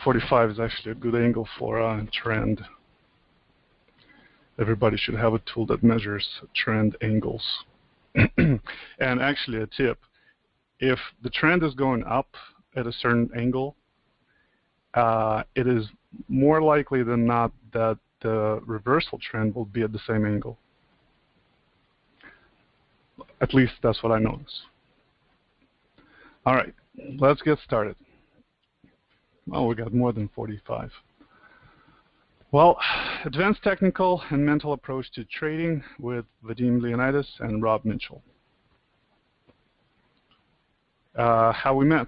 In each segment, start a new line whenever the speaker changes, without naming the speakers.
45 is actually a good angle for a trend. Everybody should have a tool that measures trend angles. And actually a tip, if the trend is going up at a certain angle, it is more likely than not that the reversal trend will be at the same angle. At least that's what I notice. All right, let's get started. Oh, we got more than 45. Well, advanced technical and mental approach to trading with Vadim Leonidas and Rob Mitchell. How we met.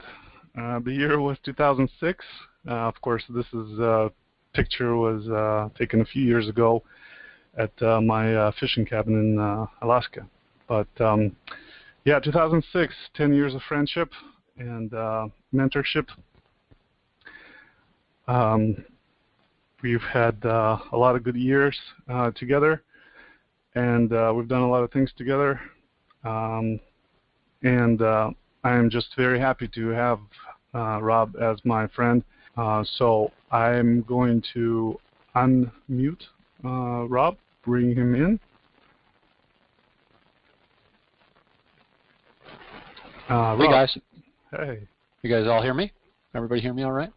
The year was 2006. Of course, this picture was taken a few years ago at my fishing cabin in Alaska. But yeah, 2006, 10 years of friendship and mentorship. We've had a lot of good years together, and we've done a lot of things together. I am just very happy to have Rob as my friend. So I'm going to unmute Rob, bring him in.
Hey guys.
Hey.
You guys all hear me? Everybody hear me all right?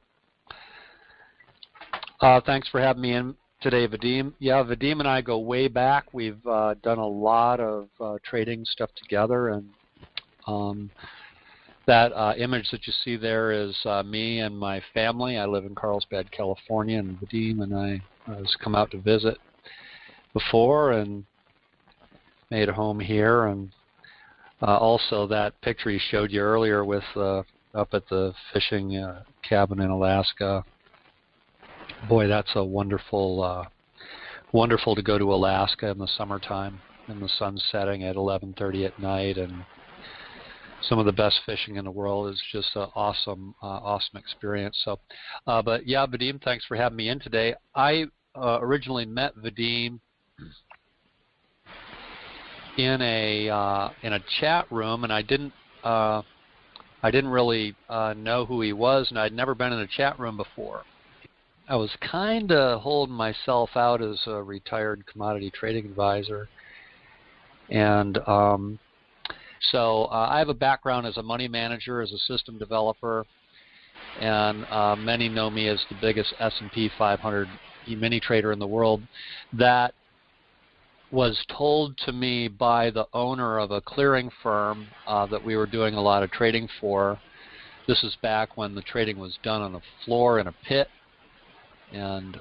Thanks for having me in today, Vadim. Yeah, Vadim and I go way back. We've done a lot of trading stuff together, and that image that you see there is me and my family. I live in Carlsbad, California, and Vadim and I has come out to visit before and made a home here. And also that picture he showed you earlier with up at the fishing cabin in Alaska. Boy, that's a wonderful, wonderful to go to Alaska in the summertime, and the sun setting at 11:30 at night, and some of the best fishing in the world. Is just an awesome, awesome experience. So, but yeah, Vadim, thanks for having me in today. I originally met Vadim in a chat room, and I didn't really know who he was, and I'd never been in a chat room before. I was kind of holding myself out as a retired commodity trading advisor, and so I have a background as a money manager, as a system developer, and many know me as the biggest S&P 500 mini trader in the world. That was told to me by the owner of a clearing firm that we were doing a lot of trading for. This is back when the trading was done on the floor in a pit. And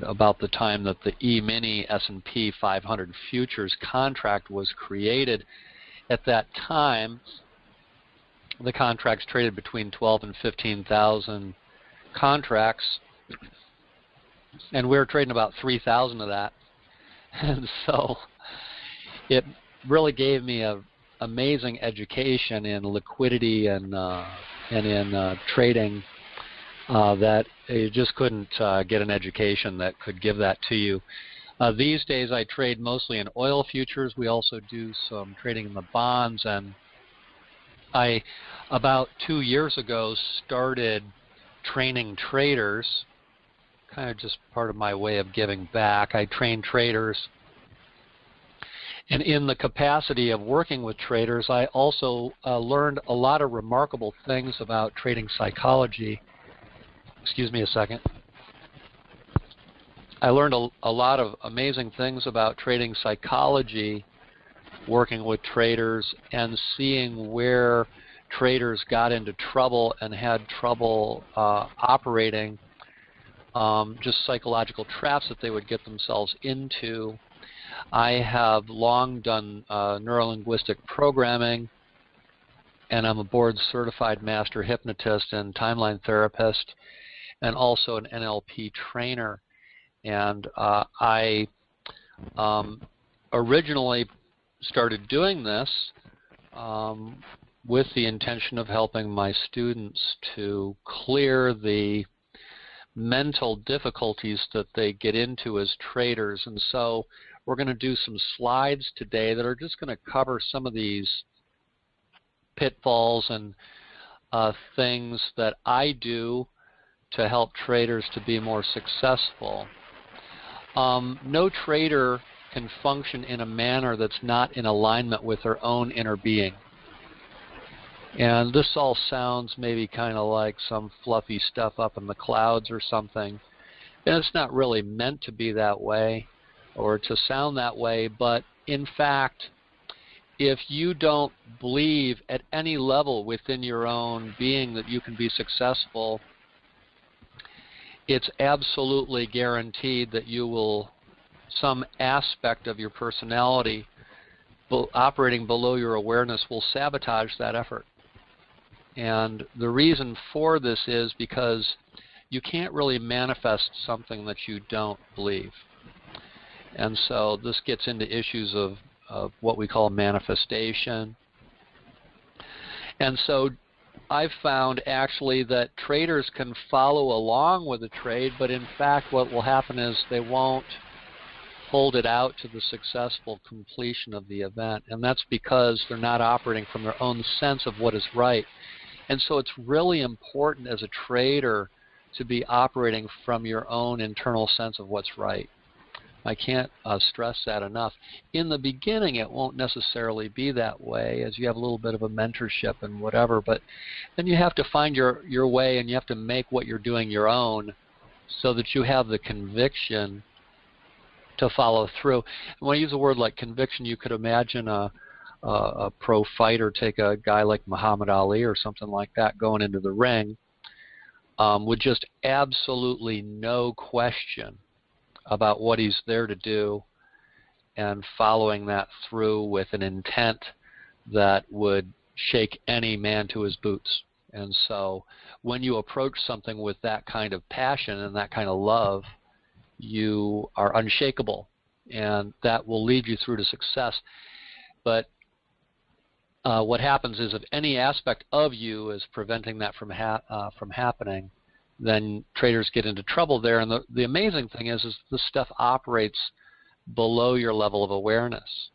about the time that the E-mini S&P 500 futures contract was created. At that time, the contracts traded between 12 and 15,000 contracts, and we were trading about 3,000 of that. And so it really gave me an amazing education in liquidity and in trading. That you just couldn't get an education that could give that to you. These days I trade mostly in oil futures. We also do some trading in the bonds, and I about 2 years ago started training traders, kind of just part of my way of giving back. I train traders, and in the capacity of working with traders, I also learned a lot of remarkable things about trading psychology. Excuse me a second. I learned a lot of amazing things about trading psychology, working with traders, and seeing where traders got into trouble and had trouble operating, just psychological traps that they would get themselves into. I have long done neuro-linguistic programming, and I'm a board-certified master hypnotist and timeline therapist, and also an NLP trainer. And I originally started doing this with the intention of helping my students to clear the mental difficulties that they get into as traders. And so we're going to do some slides today that are just going to cover some of these pitfalls and things that I do to help traders to be more successful. No trader can function in a manner that's not in alignment with their own inner being. And this all sounds maybe kind of like some fluffy stuff up in the clouds or something. And it's not really meant to be that way or to sound that way, but in fact, if you don't believe at any level within your own being that you can be successful, it's absolutely guaranteed that you will, some aspect of your personality operating below your awareness will sabotage that effort. And the reason for this is because you can't really manifest something that you don't believe. And so this gets into issues of what we call manifestation. And so I've found actually that traders can follow along with a trade, but in fact what will happen is they won't hold it out to the successful completion of the event. And that's because they're not operating from their own sense of what is right. And so it's really important as a trader to be operating from your own internal sense of what's right. I can't stress that enough. In the beginning, it won't necessarily be that way, as you have a little bit of a mentorship and whatever, but then you have to find your way, and you have to make what you're doing your own so that you have the conviction to follow through. And when I use a word like conviction, you could imagine a pro fighter, take a guy like Muhammad Ali or something like that going into the ring with just absolutely no question about what he's there to do and following that through with an intent that would shake any man to his boots. And so when you approach something with that kind of passion and that kind of love, you are unshakable, and that will lead you through to success. But what happens is if any aspect of you is preventing that from happening, then traders get into trouble there. And the amazing thing is this stuff operates below your level of awareness,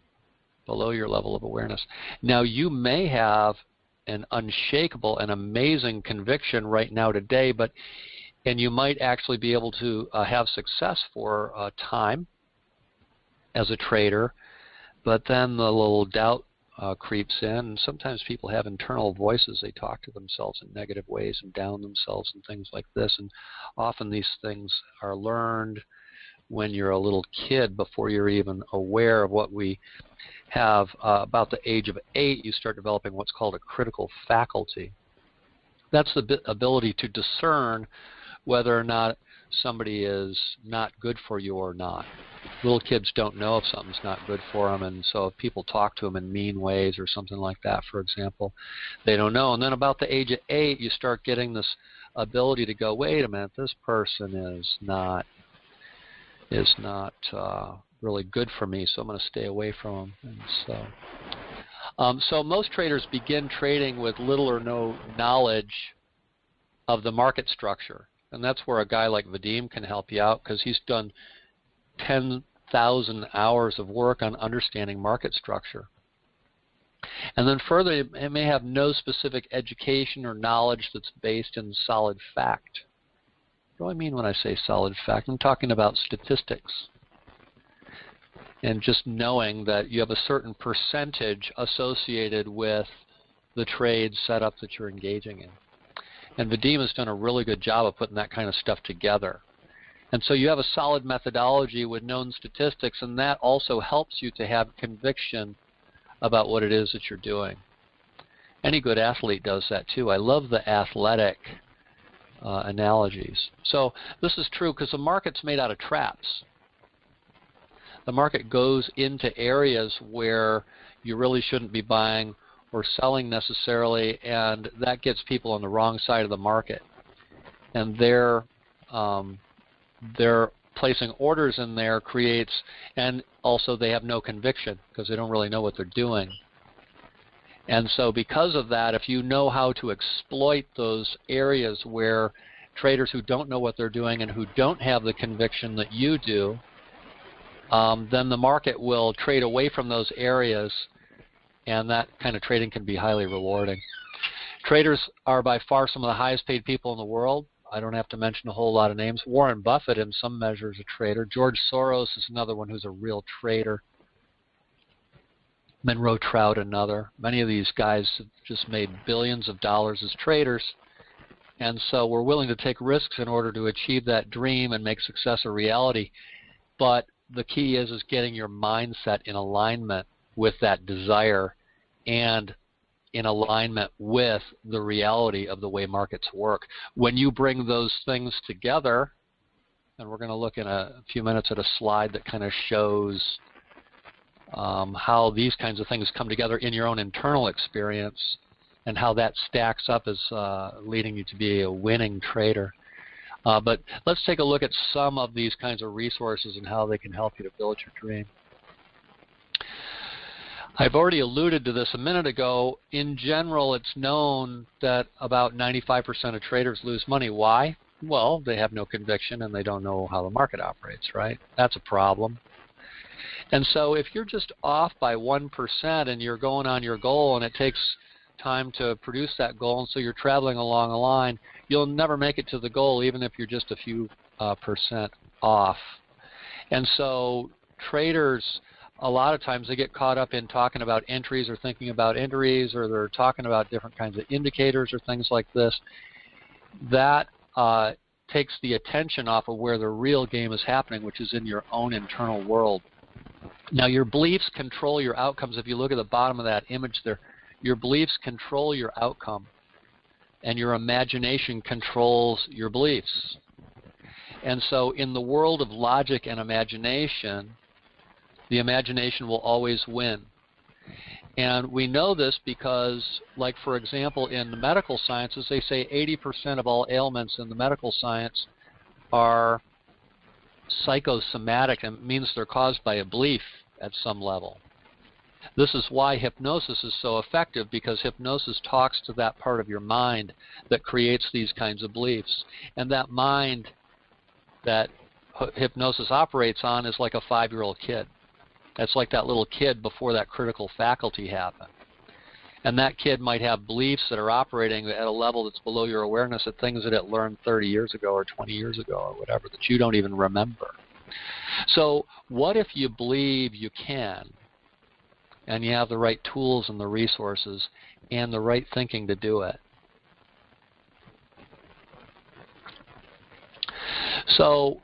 below your level of awareness. Now, you may have an unshakable and amazing conviction right now today, and you might actually be able to have success for a time as a trader, but then the little doubt creeps in, and sometimes people have internal voices. They talk to themselves in negative ways and down themselves and things like this, and often these things are learned when you're a little kid before you're even aware of what we have. About the age of 8, you start developing what's called a critical faculty. That's the ability to discern whether or not somebody is not good for you or not. Little kids don't know if something's not good for them, and so if people talk to them in mean ways or something like that, for example, they don't know. And then about the age of 8, you start getting this ability to go, wait a minute, this person is not really good for me, so I'm going to stay away from them. And so most traders begin trading with little or no knowledge of the market structure. And that's where a guy like Vadim can help you out, because he's done 10,000 hours of work on understanding market structure. And then further, it may have no specific education or knowledge that's based in solid fact. What do I mean when I say solid fact? I'm talking about statistics. And just knowing that you have a certain percentage associated with the trade setup that you're engaging in. And Vadim has done a really good job of putting that kind of stuff together. And so you have a solid methodology with known statistics, and that also helps you to have conviction about what it is that you're doing. Any good athlete does that too. I love the athletic analogies. So this is true because the market's made out of traps. The market goes into areas where you really shouldn't be buying or selling necessarily, and that gets people on the wrong side of the market. And they're placing orders in there creates, and also they have no conviction because they don't really know what they're doing. And so because of that, if you know how to exploit those areas where traders who don't know what they're doing and who don't have the conviction that you do, then the market will trade away from those areas, and that kind of trading can be highly rewarding. Traders are by far some of the highest paid people in the world. I don't have to mention a whole lot of names. Warren Buffett, in some measure, is a trader. George Soros is another one who's a real trader. Monroe Trout, another. Many of these guys have just made billions of dollars as traders. And so we're willing to take risks in order to achieve that dream and make success a reality. But the key is getting your mindset in alignment with that desire and in alignment with the reality of the way markets work. When you bring those things together, and we're going to look in a few minutes at a slide that kind of shows how these kinds of things come together in your own internal experience and how that stacks up as leading you to be a winning trader. But let's take a look at some of these kinds of resources and how they can help you to build your dream. I've already alluded to this a minute ago. In general, it's known that about 95% of traders lose money. Why? Well, they have no conviction and they don't know how the market operates, right? That's a problem. And so if you're just off by 1% and you're going on your goal and it takes time to produce that goal, and so you're traveling along a line, you'll never make it to the goal even if you're just a few percent off. And so traders, a lot of times they get caught up in talking about entries or thinking about entries, or they're talking about different kinds of indicators or things like this. That takes the attention off of where the real game is happening, which is in your own internal world. Now, your beliefs control your outcomes. If you look at the bottom of that image there, your beliefs control your outcome, and your imagination controls your beliefs. And so in the world of logic and imagination, the imagination will always win. And we know this because, like, for example, in the medical sciences, they say 80% of all ailments in the medical science are psychosomatic, and it means they're caused by a belief at some level. This is why hypnosis is so effective, because hypnosis talks to that part of your mind that creates these kinds of beliefs. And that mind that hypnosis operates on is like a 5-year-old kid. That's like that little kid before that critical faculty happened. And that kid might have beliefs that are operating at a level that's below your awareness at things that it learned 30 years ago or 20 years ago or whatever that you don't even remember. So what if you believe you can, and you have the right tools and the resources and the right thinking to do it? So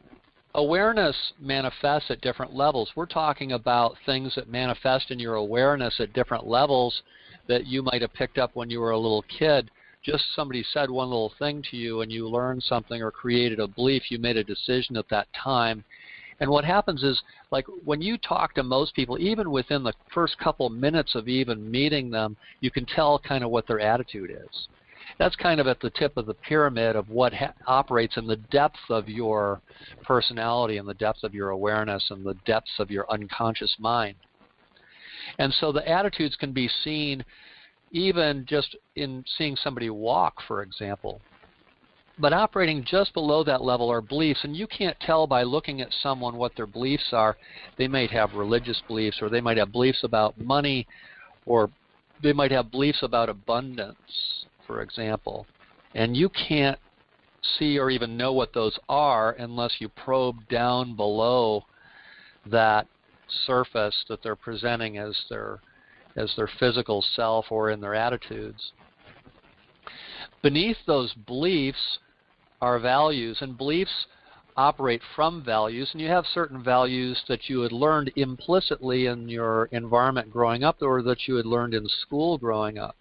awareness manifests at different levels. We're talking about things that manifest in your awareness at different levels that you might have picked up when you were a little kid. Just somebody said one little thing to you and you learned something or created a belief, you made a decision at that time. And what happens is, like, when you talk to most people, even within the first couple minutes of even meeting them, you can tell kind of what their attitude is. That's kind of at the tip of the pyramid of what operates in the depth of your personality and the depth of your awareness and the depths of your unconscious mind. And so the attitudes can be seen even just in seeing somebody walk, for example. But operating just below that level are beliefs, and you can't tell by looking at someone what their beliefs are. They might have religious beliefs, or they might have beliefs about money, or they might have beliefs about abundance, for example. And you can't see or even know what those are unless you probe down below that surface that they're presenting as their physical self or in their attitudes. Beneath those beliefs are values, and beliefs operate from values, and you have certain values that you had learned implicitly in your environment growing up or that you had learned in school growing up.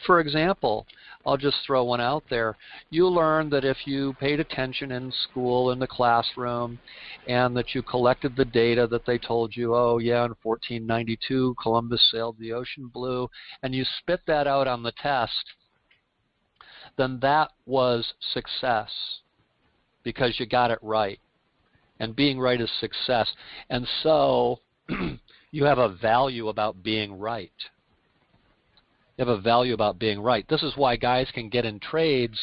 For example, I'll just throw one out there. You learned that if you paid attention in school, in the classroom, and that you collected the data that they told you, oh yeah, in 1492 Columbus sailed the ocean blue, and you spit that out on the test, then that was success because you got it right. And being right is success. And so you have a value about being right. You have a value about being right. This is why guys can get in trades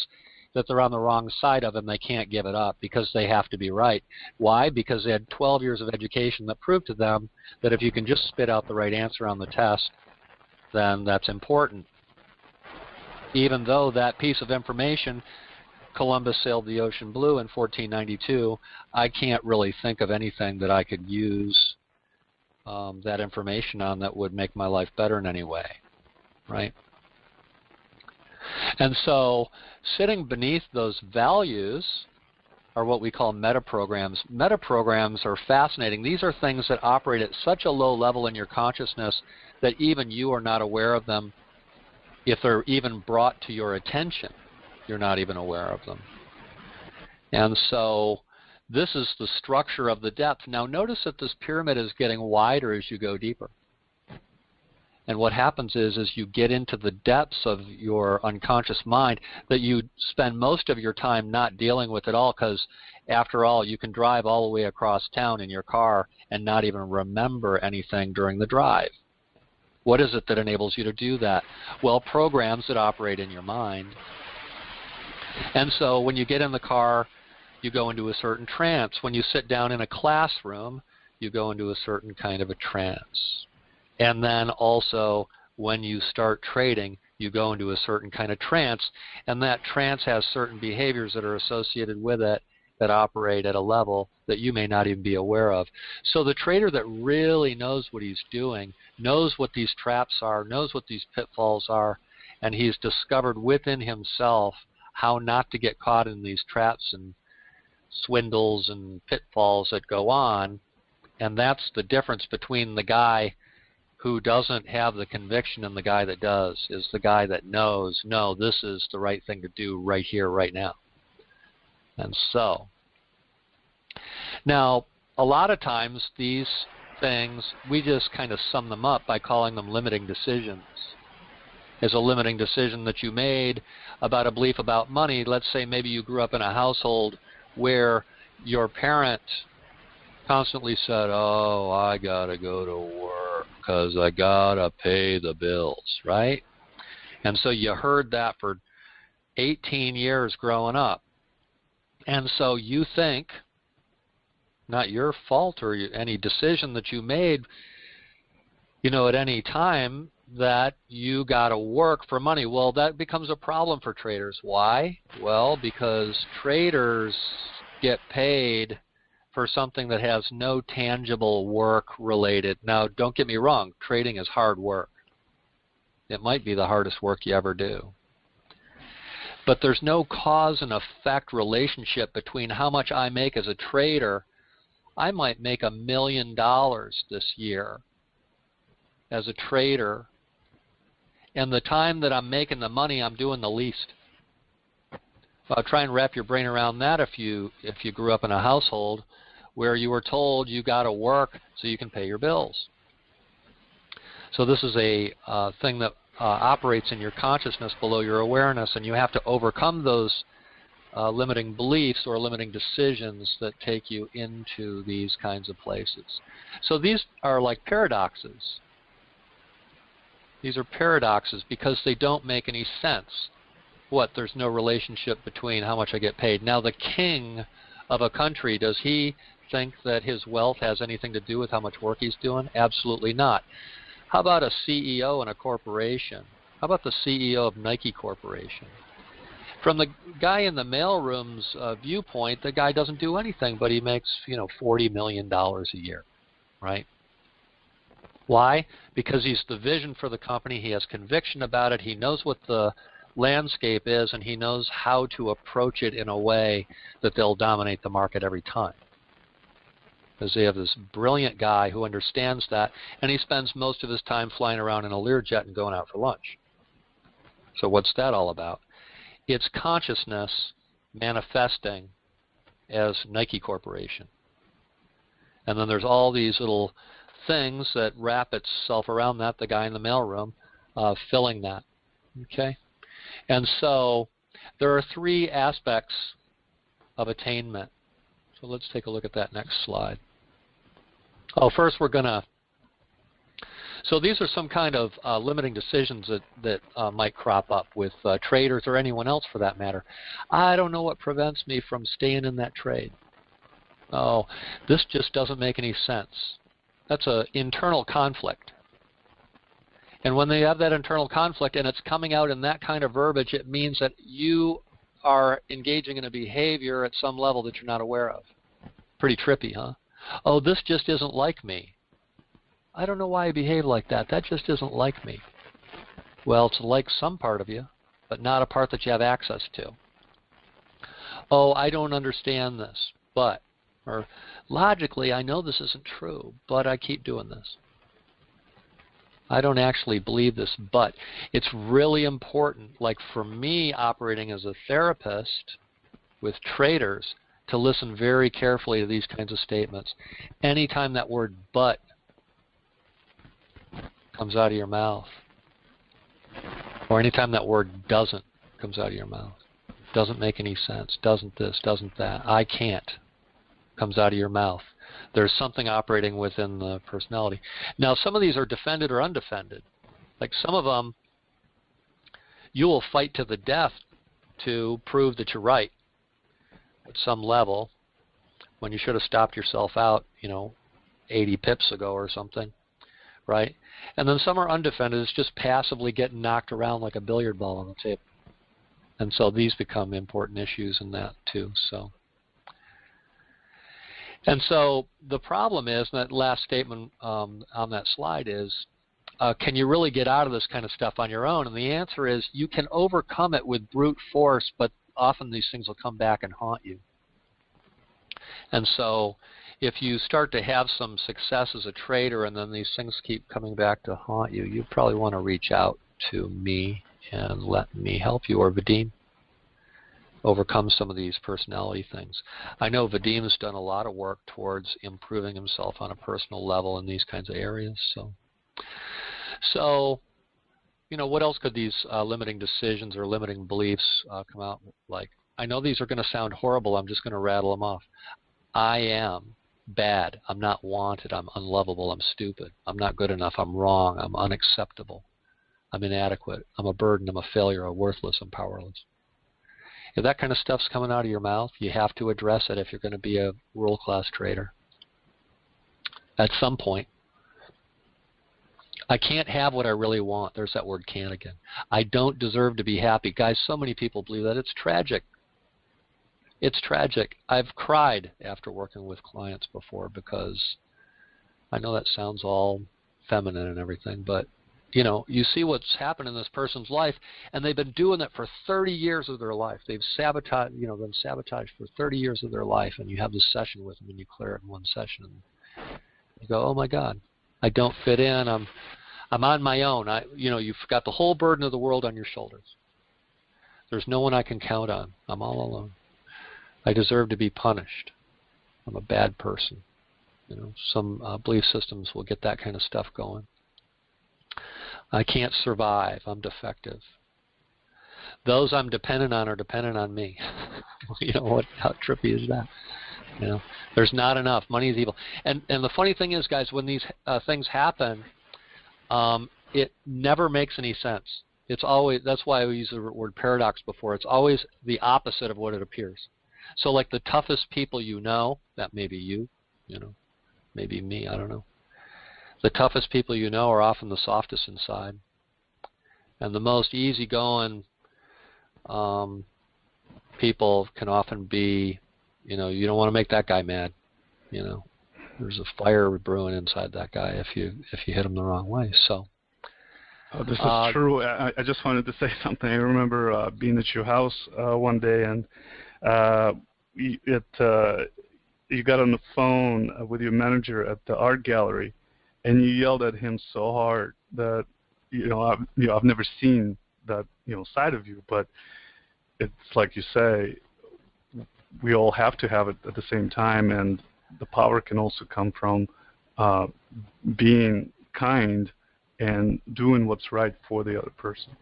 that they're on the wrong side of and they can't give it up, because they have to be right. Why? Because they had 12 years of education that proved to them that if you can just spit out the right answer on the test, then that's important. Even though that piece of information Columbus sailed the ocean blue in 1492, I can't really think of anything that I could use that information on that would make my life better in any way, right? And so sitting beneath those values are what we call metaprograms. Metaprograms are fascinating. These are things that operate at such a low level in your consciousness that even you are not aware of them. If they're even brought to your attention, you're not even aware of them. And so this is the structure of the depth. Now notice that this pyramid is getting wider as you go deeper. And what happens is you get into the depths of your unconscious mind that you spend most of your time not dealing with at all, because after all, you can drive all the way across town in your car and not even remember anything during the drive. What is it that enables you to do that? Well, programs that operate in your mind. And so when you get in the car, you go into a certain trance. When you sit down in a classroom, you go into a certain kind of a trance. And then also when you start trading, you go into a certain kind of trance, and that trance has certain behaviors that are associated with it that operate at a level that you may not even be aware of. So the trader that really knows what he's doing, knows what these traps are, knows what these pitfalls are, and he's discovered within himself how not to get caught in these traps and swindles and pitfalls that go on. And that's the difference between the guy who doesn't have the conviction and the guy that does, is the guy that knows, no, this is the right thing to do right here, right now. And so, now, a lot of times these things, we just kind of sum them up by calling them limiting decisions. As a limiting decision that you made about a belief about money, let's say maybe you grew up in a household where your parent constantly said, oh, I gotta go to work because I gotta pay the bills, right? And so you heard that for 18 years growing up. And so you think, not your fault or any decision that you made, you know, at any time, that you got to work for money. Well, that becomes a problem for traders. Why? Well, because traders get paid for something that has no tangible work related. Now, don't get me wrong, trading is hard work. It might be the hardest work you ever do. But there's no cause and effect relationship between how much I make as a trader. I might make $1 million this year as a trader, and the time that I'm making the money, I'm doing the least. Try and wrap your brain around that if you grew up in a household where you were told you got to work so you can pay your bills. So this is a thing that operates in your consciousness below your awareness, and you have to overcome those limiting beliefs or limiting decisions that take you into these kinds of places. So these are like paradoxes. These are paradoxes because they don't make any sense. What? There's no relationship between how much I get paid. Now, the king of a country, does he think that his wealth has anything to do with how much work he's doing? Absolutely not. How about a CEO in a corporation? How about the CEO of Nike Corporation? From the guy in the mailroom's viewpoint, the guy doesn't do anything, but he makes, you know, $40 million a year, right? Why? Because he's the vision for the company. He has conviction about it. He knows what the landscape is, and he knows how to approach it in a way that they'll dominate the market every time. Because they have this brilliant guy who understands that, and he spends most of his time flying around in a Learjet and going out for lunch. So what's that all about? It's consciousness manifesting as Nike Corporation. And then there's all these little things that wrap itself around that, the guy in the mailroom filling that. Okay? And so there are 3 aspects of attainment. So let's take a look at that next slide. Oh, first we're going to, so these are some kind of limiting decisions that might crop up with traders or anyone else for that matter. I don't know what prevents me from staying in that trade. Oh, this just doesn't make any sense. That's an internal conflict. And when they have that internal conflict and it's coming out in that kind of verbiage, it means that you are engaging in a behavior at some level that you're not aware of. Pretty trippy, huh? Oh, this just isn't like me. I don't know why I behave like that. That just isn't like me. Well, it's like some part of you, but not a part that you have access to. Oh, I don't understand this, but, or logically, I know this isn't true, but I keep doing this. I don't actually believe this, but it's really important, like for me operating as a therapist with traders, to listen very carefully to these kinds of statements. Anytime that word but comes out of your mouth, or anytime that word doesn't comes out of your mouth, doesn't make any sense, doesn't this, doesn't that, I can't, comes out of your mouth, there's something operating within the personality. Now, some of these are defended or undefended. Like some of them, you will fight to the death to prove that you're right at some level when you should have stopped yourself out, 80 pips ago or something, right? And then some are undefended. It's just passively getting knocked around like a billiard ball on the table. And so these become important issues in that too. And so the problem is, and that last statement on that slide is, can you really get out of this kind of stuff on your own? And the answer is you can overcome it with brute force, but often these things will come back and haunt you. And so if you start to have some success as a trader and then these things keep coming back to haunt you, you probably want to reach out to me and let me help you, or Vadim, overcome some of these personality things. I know Vadim has done a lot of work towards improving himself on a personal level in these kinds of areas. So what else could these limiting decisions or limiting beliefs come out like? I know these are going to sound horrible. I'm just going to rattle them off. I am bad. I'm not wanted. I'm unlovable. I'm stupid. I'm not good enough. I'm wrong. I'm unacceptable. I'm inadequate. I'm a burden. I'm a failure. I'm worthless. I'm powerless. If that kind of stuff's coming out of your mouth, you have to address it if you're going to be a world-class trader. At some point, I can't have what I really want. There's that word "can't" again. I don't deserve to be happy. Guys, so many people believe that. It's tragic. It's tragic. I've cried after working with clients before because I know that sounds all feminine and everything, but you see what's happened in this person's life, and they've been doing that for 30 years of their life. They've sabotaged, been sabotaged for 30 years of their life, and you have this session with them, and you clear it in one session, and you go, oh my God, I don't fit in. I'm on my own. You've got the whole burden of the world on your shoulders. There's no one I can count on. I'm all alone. I deserve to be punished. I'm a bad person. Some belief systems will get that kind of stuff going. I can't survive. I'm defective. Those I'm dependent on are dependent on me. How trippy is that? There's not enough. Money is evil. And the funny thing is, guys, when these things happen, it never makes any sense. It's always, that's why I used the word paradox before. It's always the opposite of what it appears. So like the toughest people that may be you, maybe me, I don't know. The toughest people are often the softest inside. And the most easygoing people can often be, you don't want to make that guy mad. There's a fire brewing inside that guy if you hit him the wrong way. So.
Oh, this is true. I just wanted to say something. I remember being at your house one day, and you got on the phone with your manager at the art gallery, and you yelled at him so hard that I've never seen that side of you. But it's like you say, we all have to have it at the same time, and the power can also come from being kind and doing what's right for the other person.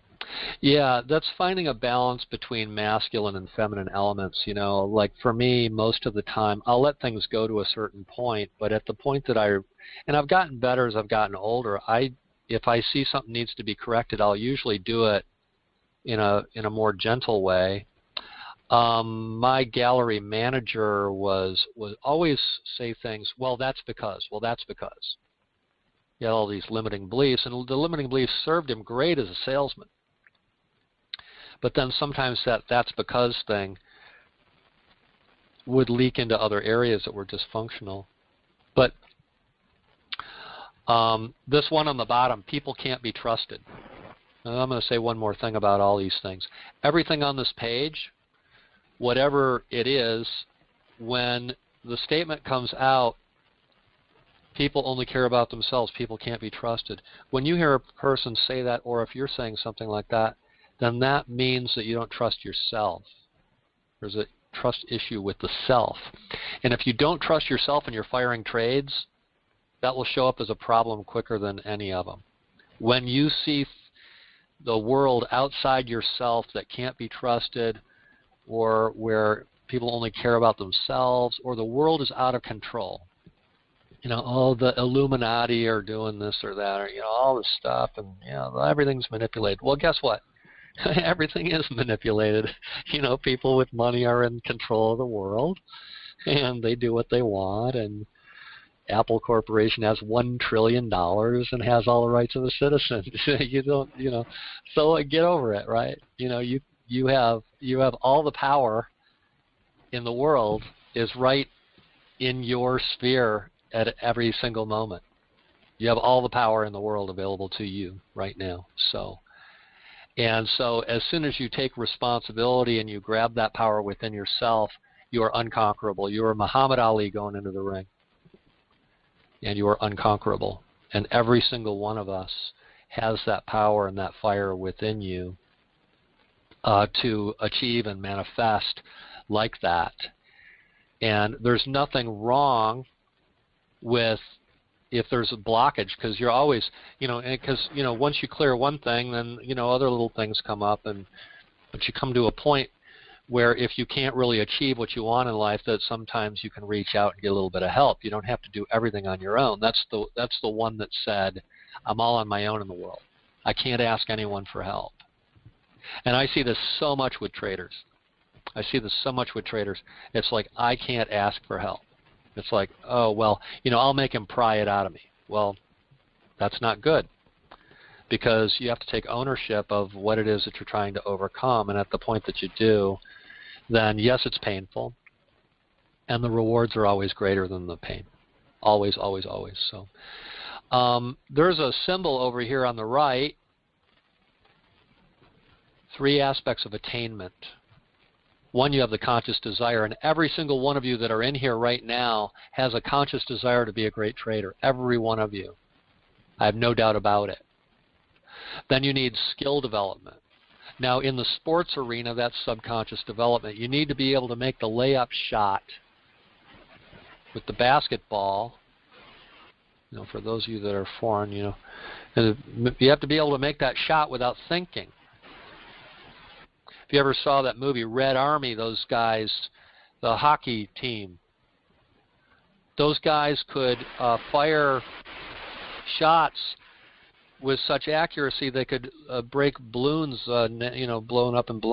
Yeah, that's finding a balance between masculine and feminine elements. Like for me, most of the time, I'll let things go to a certain point, but at the point that and I've gotten better as I've gotten older, if I see something needs to be corrected, I'll usually do it in a more gentle way. My gallery manager was always say things, well, that's because. He had all these limiting beliefs, and the limiting beliefs served him great as a salesman. But then sometimes that's because thing would leak into other areas that were dysfunctional. But this one on the bottom, people can't be trusted. And I'm going to say one more thing about all these things. Everything on this page, whatever it is, when the statement comes out, people only care about themselves, people can't be trusted. When you hear a person say that, or if you're saying something like that, then that means that you don't trust yourself. There's a trust issue with the self. And if you don't trust yourself and you're firing trades, that will show up as a problem quicker than any of them. When you see the world outside yourself that can't be trusted, or where people only care about themselves, or the world is out of control, you know, oh, the Illuminati are doing this or that, or, you know, all this stuff, and, you know, everything's manipulated. Well, guess what? Everything is manipulated. You know, people with money are in control of the world, and they do what they want, and Apple Corporation has $1 trillion and has all the rights of the citizen. You don't, you know, so get over it, right? You know, you have all the power in the world is right in your sphere at every single moment. You have all the power in the world available to you right now. So as soon as you take responsibility and you grab that power within yourself, you are unconquerable. You are Muhammad Ali going into the ring, and you are unconquerable. And every single one of us has that power and that fire within you to achieve and manifest like that. And there's nothing wrong with if there's a blockage, because you're always, you know, because, you know, once you clear one thing, then, you know, other little things come up, but you come to a point where if you can't really achieve what you want in life, that sometimes you can reach out and get a little bit of help. You don't have to do everything on your own. That's the one that said, I'm all on my own in the world. I can't ask anyone for help. And I see this so much with traders. It's like, I can't ask for help. It's like, oh, well, you know, I'll make him pry it out of me. Well, that's not good, because you have to take ownership of what it is that you're trying to overcome. And at the point that you do, then yes, it's painful, and the rewards are always greater than the pain. Always, always, always. So there's a symbol over here on the right, 3 aspects of attainment. One, you have the conscious desire, and every single one of you that are in here right now has a conscious desire to be a great trader. Every one of you. I have no doubt about it. Then you need skill development. Now, in the sports arena, that's subconscious development. You need to be able to make the layup shot with the basketball. You know, for those of you that are foreign, you know, you have to be able to make that shot without thinking. If you ever saw that movie Red Army, those guys, the hockey team, those guys could fire shots with such accuracy they could break balloons, you know, blown up and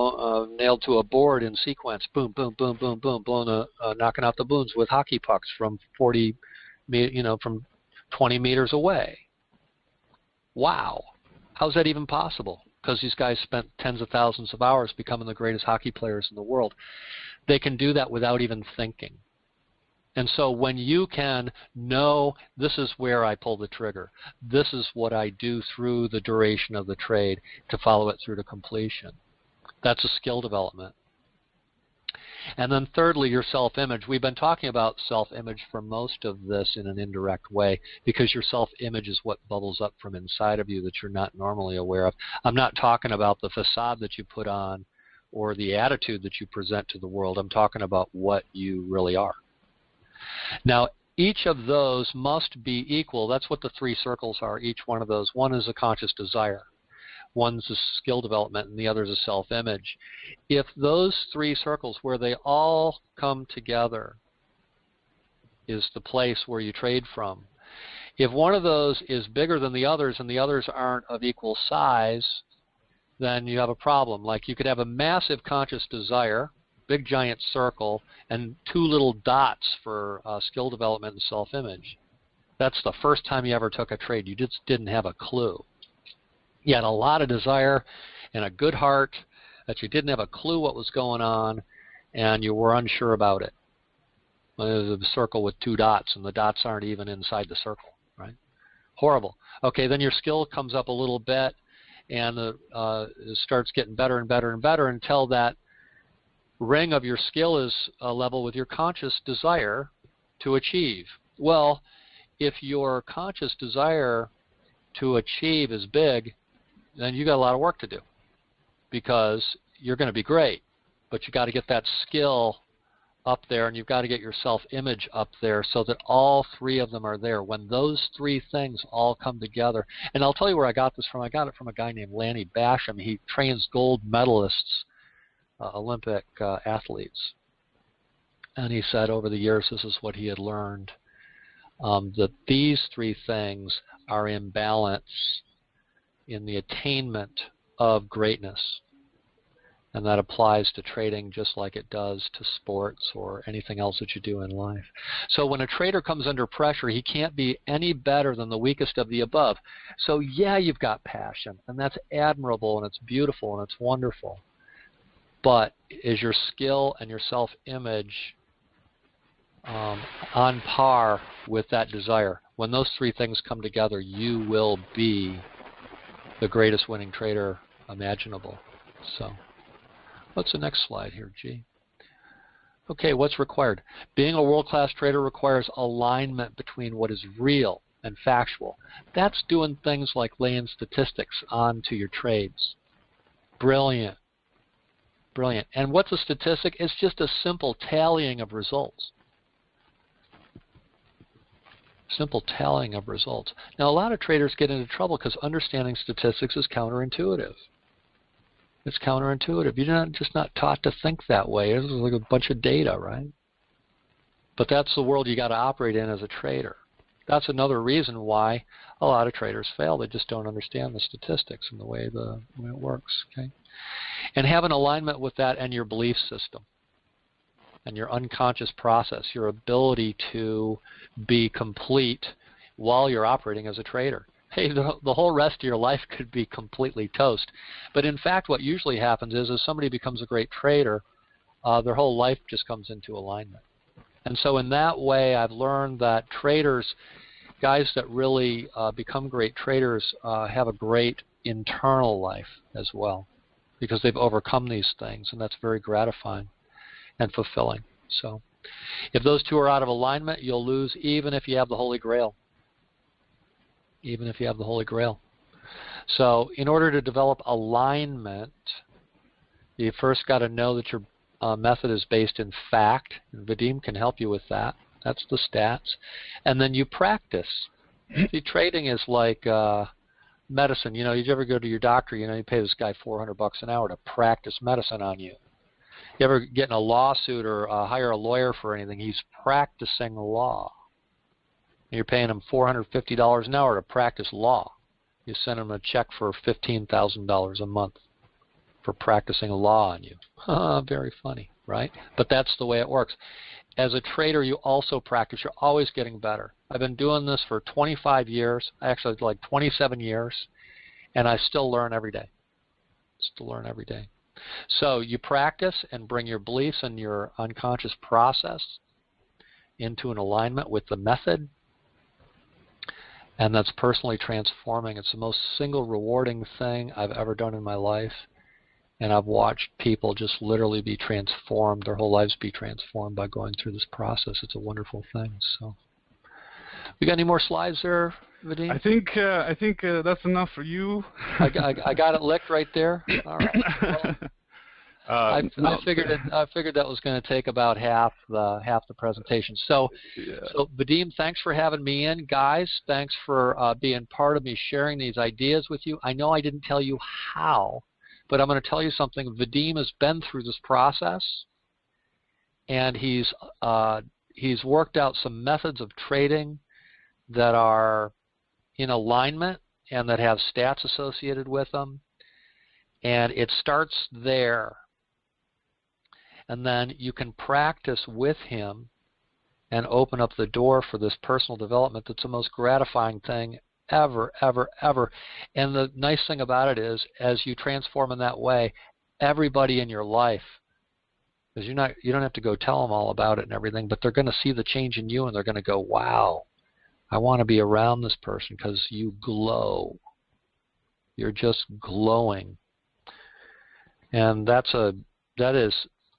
nailed to a board in sequence. Boom, boom, boom, boom, boom, knocking out the balloons with hockey pucks from 40, you know, from 20 meters away. Wow, how's that even possible? Because these guys spent tens of thousands of hours becoming the greatest hockey players in the world. They can do that without even thinking. And so when you can know, this is where I pull the trigger, this is what I do through the duration of the trade to follow it through to completion, that's a skill development. And then thirdly, your self-image. We've been talking about self-image for most of this in an indirect way, because your self-image is what bubbles up from inside of you that you're not normally aware of. I'm not talking about the facade that you put on or the attitude that you present to the world. I'm talking about what you really are. Now, each of those must be equal. That's what the 3 circles are, each one of those. One is a conscious desire. One's a skill development, and the other is a self-image. If those 3 circles, where they all come together, is the place where you trade from, if one of those is bigger than the others and the others aren't of equal size, then you have a problem. Like, you could have a massive conscious desire, big giant circle, and 2 little dots for skill development and self-image. That's the first time you ever took a trade. You just didn't have a clue. You had a lot of desire and a good heart that you didn't have a clue what was going on and you were unsure about it. There's a circle with 2 dots and the dots aren't even inside the circle, right? Horrible. Okay, then your skill comes up a little bit and it starts getting better and better and better until that ring of your skill is level with your conscious desire to achieve. Well, if your conscious desire to achieve is big, then you got a lot of work to do because you're going to be great, but you got to get that skill up there and you've got to get your self-image up there so that all 3 of them are there. When those 3 things all come together, and I'll tell you where I got this from. I got it from a guy named Lanny Basham. He trains gold medalists, Olympic athletes. And he said over the years this is what he had learned, that these 3 things are in balance in the attainment of greatness. And that applies to trading just like it does to sports or anything else that you do in life. So when a trader comes under pressure, he can't be any better than the weakest of the above. So yeah, you've got passion, and that's admirable, and it's beautiful, and it's wonderful. But is your skill and your self-image on par with that desire? When those 3 things come together, you will be the greatest winning trader imaginable. So what's the next slide here, G? Okay, what's required? Being a world-class trader requires alignment between what is real and factual. That's doing things like laying statistics onto your trades. Brilliant. Brilliant. And what's a statistic? It's just a simple tallying of results. Simple tallying of results. Now, a lot of traders get into trouble because understanding statistics is counterintuitive. It's counterintuitive. You're just not taught to think that way. It's like a bunch of data, right? But that's the world you got to operate in as a trader. That's another reason why a lot of traders fail. They just don't understand the statistics and the way it works. Okay, and have an alignment with that and your belief system and your unconscious process, your ability to be complete while you're operating as a trader. Hey, the whole rest of your life could be completely toast. But in fact, what usually happens is as somebody becomes a great trader, their whole life just comes into alignment. And so in that way, I've learned that traders, guys that really become great traders, have a great internal life as well because they've overcome these things, and that's very gratifying and fulfilling. So if those 2 are out of alignment, you'll lose even if you have the Holy Grail. Even if you have the Holy Grail. So in order to develop alignment, you first got to know that your method is based in fact, and Vadim can help you with that. That's the stats. And then you practice. See, trading is like medicine. You know, you ever go to your doctor, you know, you pay this guy $400 an hour to practice medicine on you. You ever get in a lawsuit or hire a lawyer for anything, he's practicing law. You're paying him $450 an hour to practice law. You send him a check for $15,000 a month for practicing law on you. Very funny, right? But that's the way it works. As a trader, you also practice. You're always getting better. I've been doing this for 25 years, actually like 27 years, and I still learn every day. Still learn every day. So you practice and bring your beliefs and your unconscious process into an alignment with the method, and that's personally transforming. It's the most single rewarding thing I've ever done in my life, and I've watched people just literally be transformed, their whole lives be transformed by going through this process. It's a wonderful thing. So, we got any more slides there, Vadim?
I think that's enough for you.
I got it licked right there. All right. Well, I figured that was going to take about half the presentation. So, so Vadim, thanks for having me in, guys. Thanks for being part of me sharing these ideas with you. I know I didn't tell you how, but I'm going to tell you something. Vadim has been through this process, and he's worked out some methods of trading that are in alignment and that have stats associated with them, and it starts there. And then you can practice with him and open up the door for this personal development that's the most gratifying thing ever, ever, ever. And the nice thing about it is, as you transform in that way, everybody in your life, because you don't have to go tell them all about it and everything, but they're going to see the change in you, and they're going to go, wow, I want to be around this person because you glow. You're just glowing. And that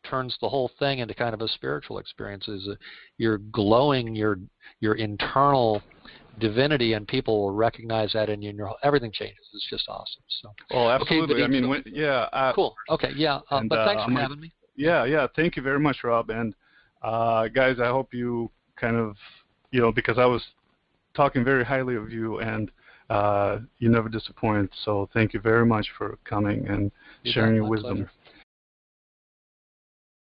turns the whole thing into kind of a spiritual experience. You're glowing your internal divinity, and people will recognize that in you. Everything changes. It's just awesome. So.
Oh, absolutely.
Okay,
I mean,
cool. Okay, yeah. But thanks for having me.
Yeah. Thank you very much, Rob. And guys, I hope you kind of, because I was talking very highly of you, and you never disappoint. So thank you very much for coming and sharing your wisdom.
Pleasure.